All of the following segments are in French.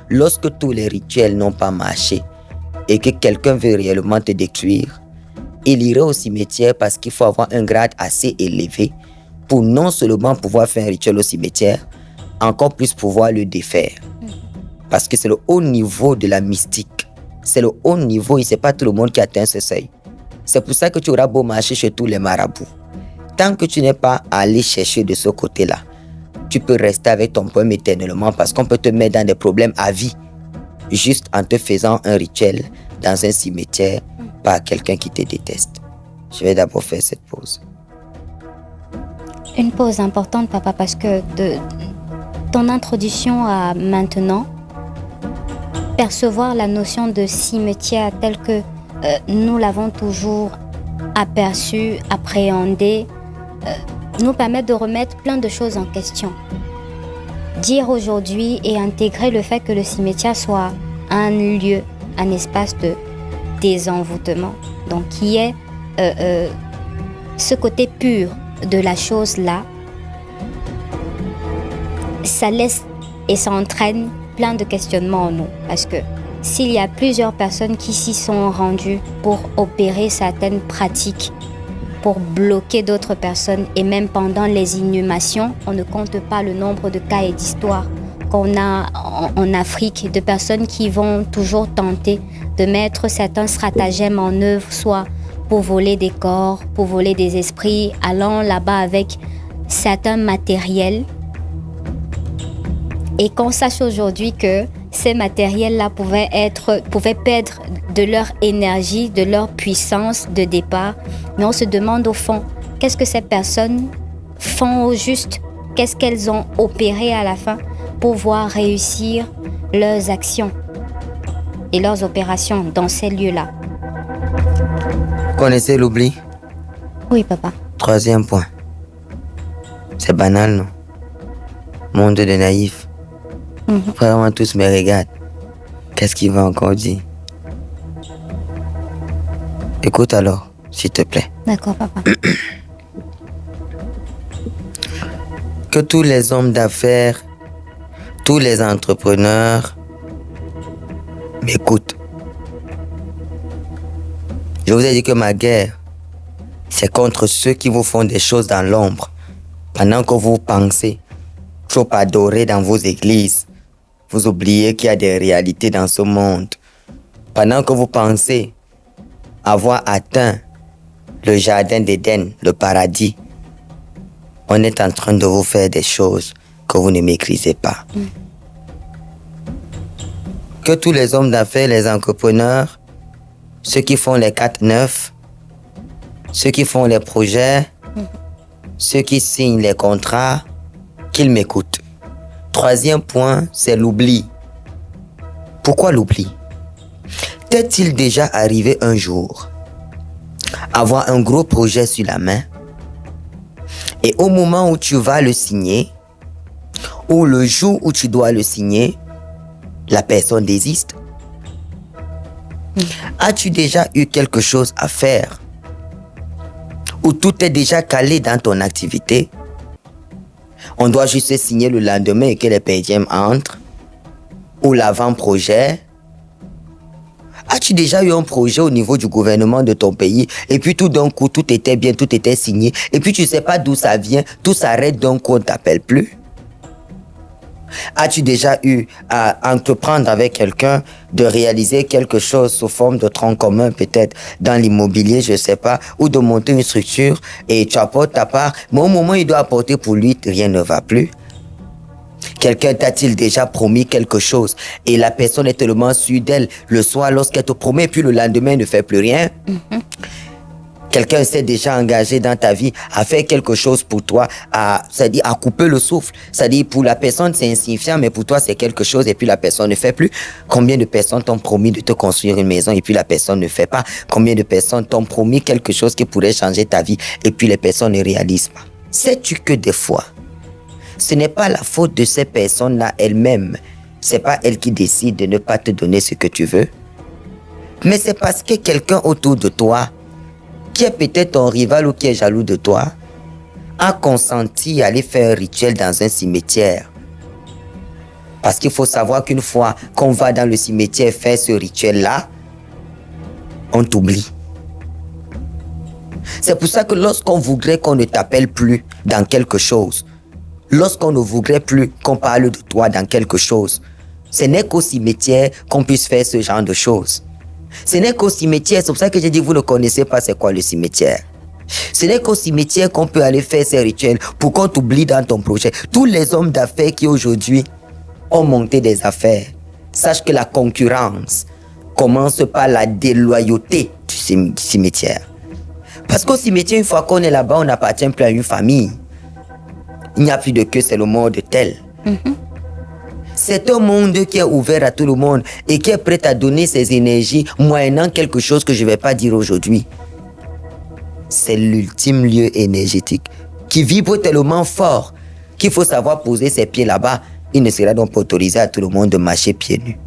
lorsque tous les rituels n'ont pas marché et que quelqu'un veut réellement te détruire, il irait au cimetière parce qu'il faut avoir un grade assez élevé pour non seulement pouvoir faire un rituel au cimetière, encore plus pouvoir le défaire. Parce que c'est le haut niveau de la mystique. C'est le haut niveau et c'est pas tout le monde qui atteint ce seuil. C'est pour ça que tu auras beau marcher chez tous les marabouts. Tant que tu n'es pas allé chercher de ce côté-là, tu peux rester avec ton poème éternellement parce qu'on peut te mettre dans des problèmes à vie juste en te faisant un rituel dans un cimetière par quelqu'un qui te déteste. Je vais d'abord faire cette pause. Une pause importante, papa, parce que de ton introduction à maintenant, percevoir la notion de cimetière telle que nous l'avons toujours aperçue, appréhendée, nous permet de remettre plein de choses en question. Dire aujourd'hui et intégrer le fait que le cimetière soit un lieu, un espace de désenvoûtement, donc qui est ce côté pur de la chose là, ça laisse et ça entraîne plein de questionnements en nous, parce que s'il y a plusieurs personnes qui s'y sont rendues pour opérer certaines pratiques, pour bloquer d'autres personnes, et même pendant les inhumations, on ne compte pas le nombre de cas et d'histoires qu'on a en Afrique, de personnes qui vont toujours tenter de mettre certains stratagèmes en œuvre, soit pour voler des corps, pour voler des esprits, allant là-bas avec certains matériels. Et qu'on sache aujourd'hui que ces matériels-là pouvaient perdre de leur énergie, de leur puissance de départ. Mais on se demande au fond, qu'est-ce que ces personnes font au juste? Qu'est-ce qu'elles ont opéré à la fin pour pouvoir réussir leurs actions et leurs opérations dans ces lieux-là? Vous connaissez l'oubli? Oui, papa. 3e point. C'est banal, non? Monde de naïfs. Vraiment, tous me regardent. Qu'est-ce qu'il va encore dire? Écoute alors, s'il te plaît. D'accord, papa. Que tous les hommes d'affaires, tous les entrepreneurs m'écoutent. Je vous ai dit que ma guerre, c'est contre ceux qui vous font des choses dans l'ombre, pendant que vous pensez trop adorer dans vos églises. Vous oubliez qu'il y a des réalités dans ce monde. Pendant que vous pensez avoir atteint le jardin d'Éden, le paradis, on est en train de vous faire des choses que vous ne maîtrisez pas. Que tous les hommes d'affaires, les entrepreneurs, ceux qui font les 4-9, ceux qui font les projets, ceux qui signent les contrats, qu'ils m'écoutent. 3e point, c'est l'oubli. Pourquoi l'oubli? T'est-il déjà arrivé un jour avoir un gros projet sur la main et au moment où tu vas le signer ou le jour où tu dois le signer, la personne désiste? As-tu déjà eu quelque chose à faire où tout est déjà calé dans ton activité? On doit juste signer le lendemain et que les PDM entrent. Ou l'avant-projet. As-tu déjà eu un projet au niveau du gouvernement de ton pays et puis tout d'un coup, tout était bien, tout était signé et puis tu ne sais pas d'où ça vient, tout s'arrête d'un coup, on ne t'appelle plus? As-tu déjà eu à entreprendre avec quelqu'un de réaliser quelque chose sous forme de tronc commun, peut-être dans l'immobilier, je ne sais pas, ou de monter une structure et tu apportes ta part, mais au moment où il doit apporter pour lui, rien ne va plus? Quelqu'un t'a-t-il déjà promis quelque chose et la personne est tellement sûre d'elle le soir lorsqu'elle te promet, puis le lendemain, elle ne fait plus rien? Quelqu'un s'est déjà engagé dans ta vie à faire quelque chose pour toi, c'est-à-dire à couper le souffle. C'est-à-dire pour la personne, c'est insignifiant, mais pour toi, c'est quelque chose et puis la personne ne fait plus. Combien de personnes t'ont promis de te construire une maison et puis la personne ne fait pas? Combien de personnes t'ont promis quelque chose qui pourrait changer ta vie et puis les personnes ne réalisent pas? Sais-tu que des fois, ce n'est pas la faute de ces personnes-là elles-mêmes. C'est pas elles qui décident de ne pas te donner ce que tu veux. Mais c'est parce que quelqu'un autour de toi, qui est peut-être ton rival ou qui est jaloux de toi, a consenti à aller faire un rituel dans un cimetière Parce qu'il faut savoir qu'une fois qu'on va dans le cimetière faire ce rituel-là, on t'oublie. C'est pour ça que lorsqu'on voudrait qu'on ne t'appelle plus dans quelque chose, lorsqu'on ne voudrait plus qu'on parle de toi dans quelque chose, ce n'est qu'au cimetière qu'on puisse faire ce genre de choses. Ce n'est qu'au cimetière, c'est pour ça que j'ai dit vous ne connaissez pas c'est quoi le cimetière. Ce n'est qu'au cimetière qu'on peut aller faire ces rituels pour qu'on t'oublie dans ton projet. Tous les hommes d'affaires qui aujourd'hui ont monté des affaires, sache que la concurrence commence par la déloyauté du cimetière. Parce qu'au cimetière, une fois qu'on est là-bas, on n'appartient plus à une famille. Il n'y a plus de queue, c'est le mort de tel. C'est un monde qui est ouvert à tout le monde et qui est prêt à donner ses énergies moyennant quelque chose que je ne vais pas dire aujourd'hui. C'est l'ultime lieu énergétique qui vibre tellement fort qu'il faut savoir poser ses pieds là-bas. Il ne sera donc pas autorisé à tout le monde de marcher pieds nus.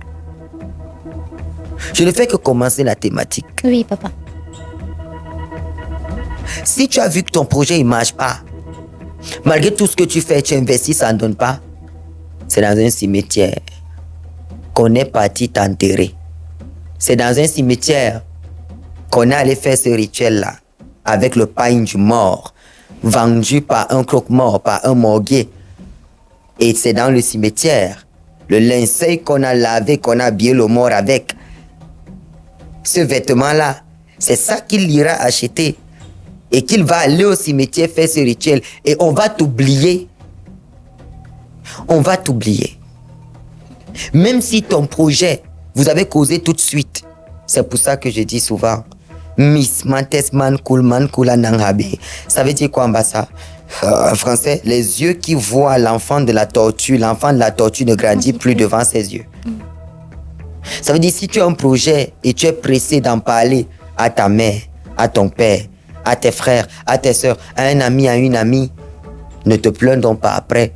Je ne fais que commencer la thématique. Oui, papa. Si tu as vu que ton projet ne marche pas, malgré tout ce que tu fais, tu investis, ça ne donne pas, c'est dans un cimetière qu'on est parti t'enterrer. C'est dans un cimetière qu'on est allé faire ce rituel-là avec le pain du mort, vendu par un croque-mort, par un morguier. Et c'est dans le cimetière, le linceul qu'on a lavé, qu'on a habillé le mort avec. Ce vêtement-là, c'est ça qu'il ira acheter. Et qu'il va aller au cimetière faire ce rituel. Et on va t'oublier. On va t'oublier. Même si ton projet, vous avez causé tout de suite. C'est pour ça que je dis souvent, Miss Mantesman Kulman Kulananghabe. Ça veut dire quoi en bas ça? En français, les yeux qui voient l'enfant de la tortue ne grandit plus devant ses yeux. Ça veut dire si tu as un projet et tu es pressé d'en parler à ta mère, à ton père, à tes frères, à tes soeurs, à un ami, à une amie, ne te plains donc pas après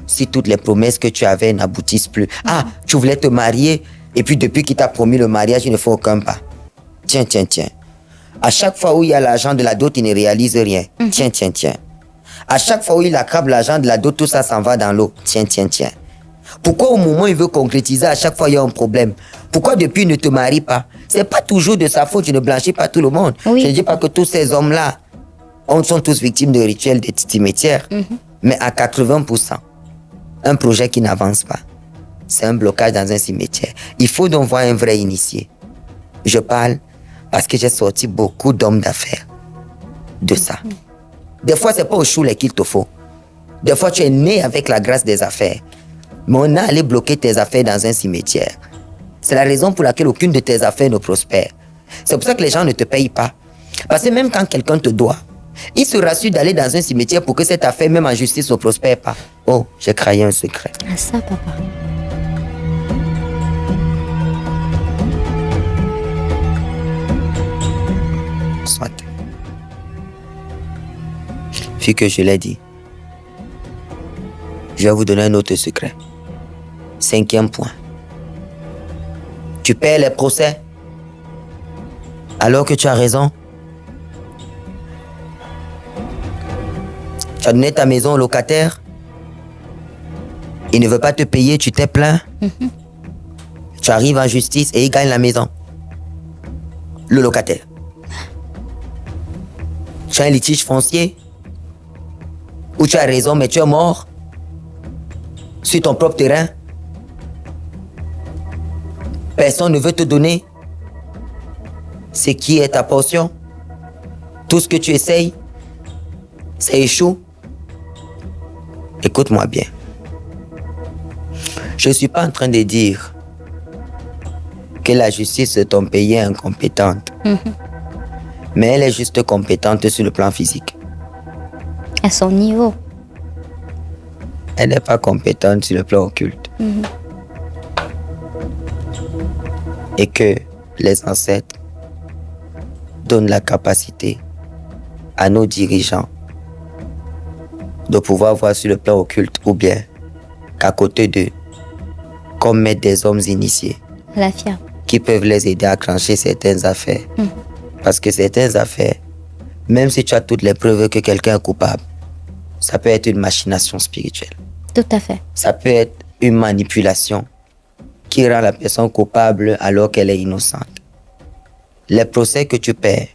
si toutes les promesses que tu avais n'aboutissent plus. Ah, tu voulais te marier et puis depuis qu'il t'a promis le mariage, il ne faut aucun pas. Tiens. À chaque fois où il y a l'argent de la dot, il ne réalise rien. Tiens. À chaque fois où il accrabe l'argent de la dot, tout ça s'en va dans l'eau. Tiens. Pourquoi au moment où il veut concrétiser, à chaque fois il y a un problème? Pourquoi depuis il ne te marie pas? C'est pas toujours de sa faute, je ne blanchis pas tout le monde. Oui. Je ne dis pas que tous ces hommes-là sont tous victimes de rituels de cimetière. Mais à 80%, un projet qui n'avance pas, c'est un blocage dans un cimetière. Il faut donc voir un vrai initié. Je parle parce que j'ai sorti beaucoup d'hommes d'affaires de ça. Des fois, c'est pas au choulet qu'il te faut. Des fois, tu es né avec la grâce des affaires. Mais on a allé bloquer tes affaires dans un cimetière. C'est la raison pour laquelle aucune de tes affaires ne prospère. C'est pour ça que les gens ne te payent pas. Parce que même quand quelqu'un te doit, il se rassure d'aller dans un cimetière pour que cette affaire, même en justice, ne prospère pas. Oh, j'ai craillé un secret. Ah ça, papa. Soit. Vu que je l'ai dit, je vais vous donner un autre secret. 5e point. Tu perds les procès alors que tu as raison. Tu as donné ta maison au locataire. Il ne veut pas te payer, tu t'es plaint. Tu arrives en justice et il gagne la maison. Le locataire. Tu as un litige foncier où tu as raison mais tu es mort sur ton propre terrain. Personne ne veut te donner ce qui est ta portion. Tout ce que tu essayes, ça échoue. Écoute-moi bien. Je ne suis pas en train de dire que la justice de ton pays est incompétente. Mais elle est juste compétente sur le plan physique. À son niveau. Elle n'est pas compétente sur le plan occulte. Et que les ancêtres donnent la capacité à nos dirigeants de pouvoir voir sur le plan occulte ou bien qu'à côté d'eux, comme mettre des hommes initiés La fiable. qui peuvent les aider à clencher certaines affaires. Parce que certaines affaires, même si tu as toutes les preuves que quelqu'un est coupable, ça peut être une machination spirituelle. Tout à fait. Ça peut être une manipulation qui rend la personne coupable alors qu'elle est innocente. Les procès que tu perds,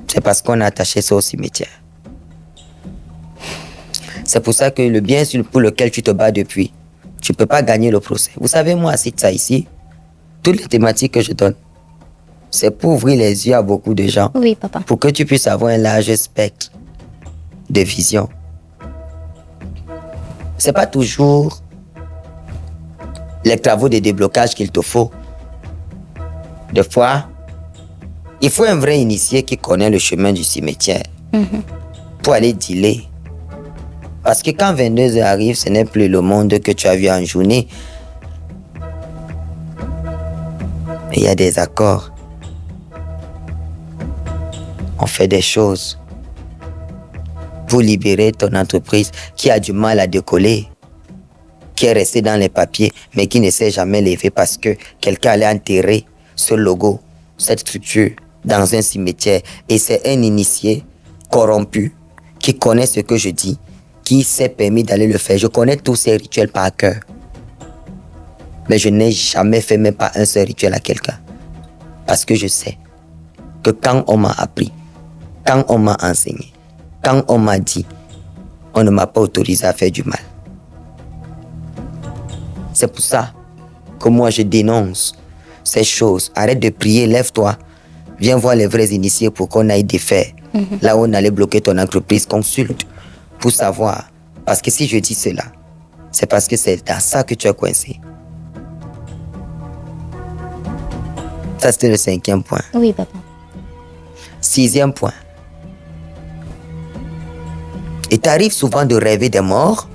c'est parce qu'on a attaché ça au cimetière. C'est pour ça que le bien pour lequel tu te bats depuis, tu ne peux pas gagner le procès. Vous savez, moi, c'est ça ici, toutes les thématiques que je donne, c'est pour ouvrir les yeux à beaucoup de gens. Oui, papa. Pour que tu puisses avoir un large spectre de vision. C'est pas toujours les travaux de déblocage qu'il te faut. Des fois, il faut un vrai initié qui connaît le chemin du cimetière pour aller dealer. Parce que quand 22h arrive, ce n'est plus le monde que tu as vu en journée. Il y a des accords. On fait des choses pour libérer ton entreprise qui a du mal à décoller, qui est restée dans les papiers, mais qui ne s'est jamais levée parce que quelqu'un allait enterrer ce logo, cette structure, dans un cimetière. Et c'est un initié corrompu qui connaît ce que je dis, qui s'est permis d'aller le faire. Je connais tous ces rituels par cœur. Mais je n'ai jamais fait même pas un seul rituel à quelqu'un. Parce que je sais que quand on m'a appris, quand on m'a enseigné, quand on m'a dit, on ne m'a pas autorisé à faire du mal. C'est pour ça que moi je dénonce ces choses. Arrête de prier, lève-toi. Viens voir les vrais initiés pour qu'on aille défaire. Là où on allait bloquer ton entreprise, consulte pour savoir. Parce que si je dis cela, c'est parce que c'est dans ça que tu es coincé. Ça, c'était le 5e point. Oui, papa. 6e point. Il t'arrive souvent de rêver des morts,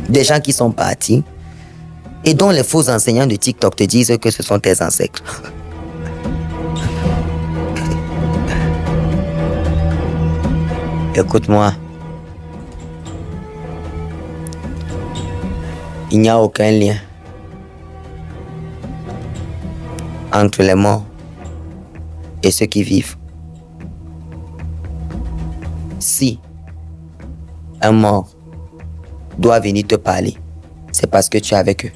des gens qui sont partis, et dont les faux enseignants de TikTok te disent que ce sont tes ancêtres. Écoute-moi. Il n'y a aucun lien entre les morts et ceux qui vivent. Si un mort doit venir te parler, c'est parce que tu es avec eux.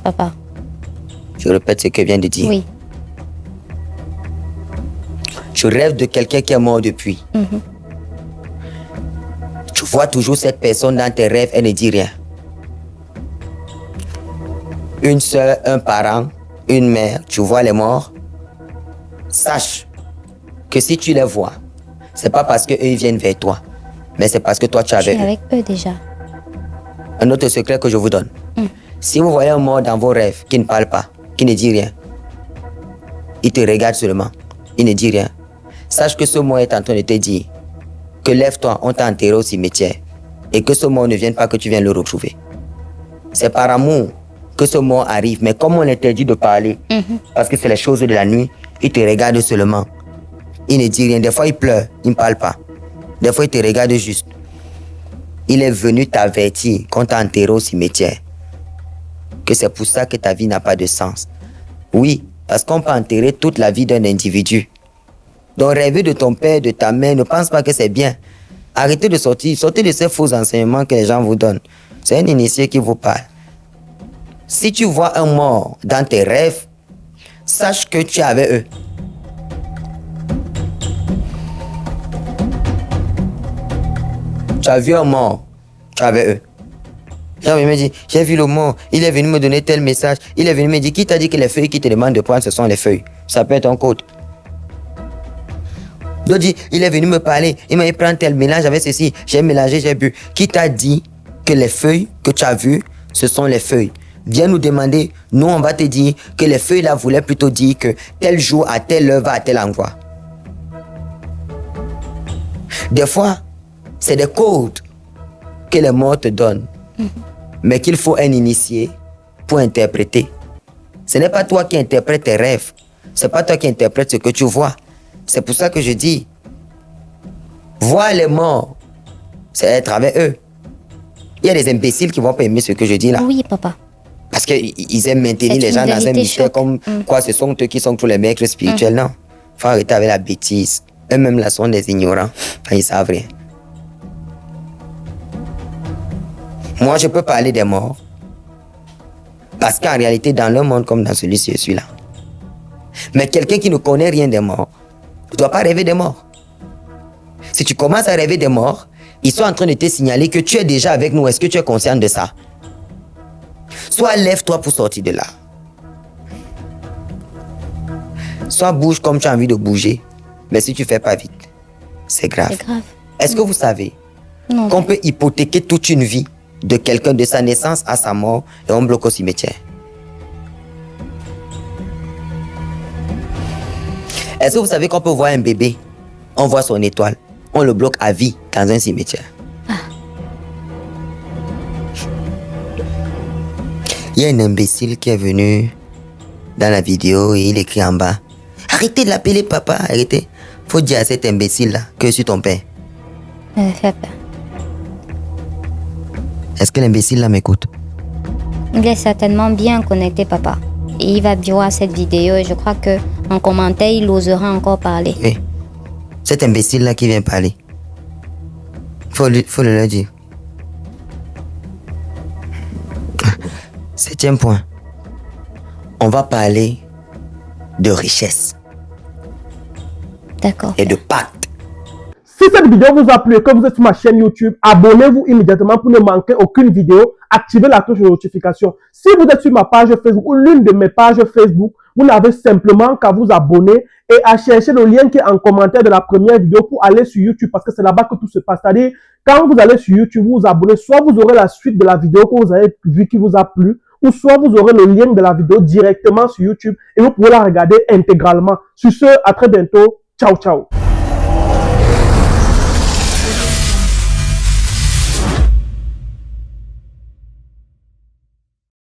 Papa. Je répète ce que je viens de dire. Oui. Tu rêves de quelqu'un qui est mort depuis. Tu vois toujours cette personne dans tes rêves, elle ne dit rien. Une soeur, un parent, une mère, tu vois les morts. Sache que si tu les vois, c'est pas parce qu'eux ils viennent vers toi, mais c'est parce que toi tu es Je avec suis eux. avec eux déjà. Un autre secret que je vous donne. Si vous voyez un mort dans vos rêves qui ne parle pas, qui ne dit rien, il te regarde seulement, il ne dit rien. Sache que ce mort est en train de te dire que lève-toi, on t'a enterré au cimetière et que ce mort ne vienne pas que tu viennes le retrouver. C'est par amour que ce mort arrive, mais comme on l'interdit de parler, parce que c'est les choses de la nuit, il te regarde seulement. Il ne dit rien. Des fois, il pleure, il ne parle pas. Des fois, il te regarde juste. Il est venu t'avertir qu'on t'a enterré au cimetière. Que c'est pour ça que ta vie n'a pas de sens. Oui, parce qu'on peut enterrer toute la vie d'un individu. Donc, rêver de ton père, de ta mère, ne pense pas que c'est bien. Arrêtez de sortir. Sortez de ces faux enseignements que les gens vous donnent. C'est un initié qui vous parle. Si tu vois un mort dans tes rêves, sache que tu es avec eux. Tu as vu un mort, tu es avec eux. Jean me dit, j'ai vu le mort, il est venu me donner tel message, il est venu me dire, qui t'a dit que les feuilles qui te demandent de prendre, ce sont les feuilles? Ça peut être un code. D'autres dit, il est venu me parler, il m'a dit, prends tel mélange avec ceci, j'ai mélangé, j'ai bu. Qui t'a dit que les feuilles que tu as vues, ce sont les feuilles? Viens nous demander, nous on va te dire que les feuilles là voulaient plutôt dire que tel jour, à telle heure, va à tel endroit. Des fois, c'est des codes que les morts te donnent, mais qu'il faut un initié pour interpréter. Ce n'est pas toi qui interprètes tes rêves, c'est pas toi qui interprètes ce que tu vois. C'est pour ça que je dis, voir les morts, c'est être avec eux. Il y a des imbéciles qui vont pas aimer ce que je dis là. Oui, papa. Parce qu'ils aiment maintenir C'est les une gens dans un vérité mystère choc. comme quoi ce sont eux qui sont tous les maîtres spirituels. Non, il faut arrêter avec la bêtise. Eux-mêmes là sont des ignorants. Enfin, ils savent rien. Moi, je peux parler des morts. Parce qu'en réalité, dans le monde comme dans celui-ci, je suis là. Mais quelqu'un qui ne connaît rien des morts ne doit pas rêver des morts. Si tu commences à rêver des morts, ils sont en train de te signaler que tu es déjà avec nous. Est-ce que tu es conscient de ça? Soit lève-toi pour sortir de là. Soit bouge comme tu as envie de bouger. Mais si tu ne fais pas vite, c'est grave. C'est grave. Est-ce que vous savez qu'on peut hypothéquer toute une vie de quelqu'un de sa naissance à sa mort et on bloque au cimetière? Est-ce que vous savez qu'on peut voir un bébé, on voit son étoile, on le bloque à vie dans un cimetière? Il y a un imbécile qui est venu dans la vidéo et il écrit en bas: arrêtez de l'appeler papa, arrêtez. Faut dire à cet imbécile-là que je suis ton père. Ça fait peur. Est-ce que l'imbécile-là m'écoute? Il est certainement bien connecté, papa. Et il va voir cette vidéo et je crois que en commentaire, il osera encore parler. Oui. Cet imbécile-là qui vient parler. Faut le leur dire. 7e point. On va parler de richesse. D'accord. Et de pacte. Si cette vidéo vous a plu et que vous êtes sur ma chaîne YouTube, abonnez-vous immédiatement pour ne manquer aucune vidéo. Activez la cloche de notification. Si vous êtes sur ma page Facebook ou l'une de mes pages Facebook, vous n'avez simplement qu'à vous abonner et à chercher le lien qui est en commentaire de la première vidéo pour aller sur YouTube parce que c'est là-bas que tout se passe. C'est-à-dire, quand vous allez sur YouTube, vous vous abonnez, soit vous aurez la suite de la vidéo que vous avez vue qui vous a plu, ou soit vous aurez le lien de la vidéo directement sur YouTube et vous pourrez la regarder intégralement. Sur ce, à très bientôt. Ciao, ciao.